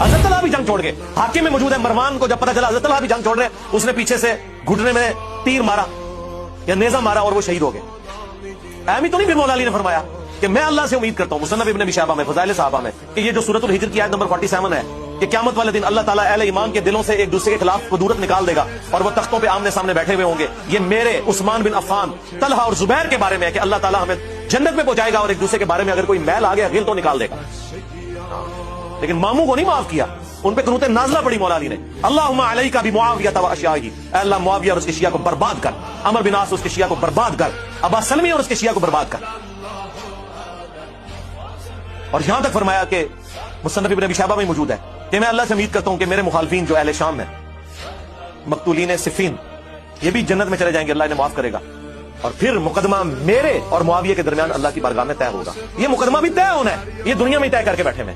حضرت طلحہ بھی جنگ چھوڑ گئے. حاکم میں موجود ہے مروان کو جب پتا چلا حضرت طلحہ بھی جنگ چھوڑ رہے ہیں, اس نے پیچھے سے گھٹنے میں تیر مارا یا نیزہ مارا اور وہ شہید ہو گئے. اہمی تو نہیں پھر مولا علی نے فرمایا کہ میں اللہ سے امید کرتا ہوں مصنف ابن ابی شیبہ میں فضائل صحابہ میں کہ یہ جو سورۃ الحجر کی آیت نمبر 47 ہے کہ قیامت والے دن اللہ تعالیٰ اہل ایمان کے دلوں سے ایک دوسرے کے خلاف قدورت نکال دے گا اور وہ تختوں پہ آمنے سامنے بیٹھے ہوئے ہوں گے. یہ میرے عثمان بن عفان, طلحہ اور زبیر کے بارے میں ہے کہ اللہ تعالیٰ ہمیں جنت میں پہنچائے گا اور ایک دوسرے کے بارے میں اگر کوئی میل آ گیا غل تو نکال دے گا. لیکن ماموں کو نہیں معاف کیا, ان پہ قنوت نازلہ پڑی مولا علی نے, اللہم علیکا بمعاویہ و اشیاءہ, اے اللہ معاویہ اور اس کے شیعہ کو برباد کر, عمرو بن عاص اس کے شیعہ کو برباد کر, ابا سلمی اور اس کے شیعہ کو برباد کر. اور یہاں تک فرمایا کہ مصنف ابن ابی شیبہ میں موجود ہے کہ میں اللہ سے امید کرتا ہوں کہ میرے مخالفین جو اہل شام ہیں, مقتولین صفین, یہ بھی جنت میں چلے جائیں گے, اللہ انہیں معاف کرے گا. اور پھر مقدمہ میرے اور معاویہ کے درمیان اللہ کی بارگاہ میں طے ہوگا. یہ مقدمہ بھی طے ہونا ہے, یہ دنیا میں ہی طے کر کے بیٹھے ہیں.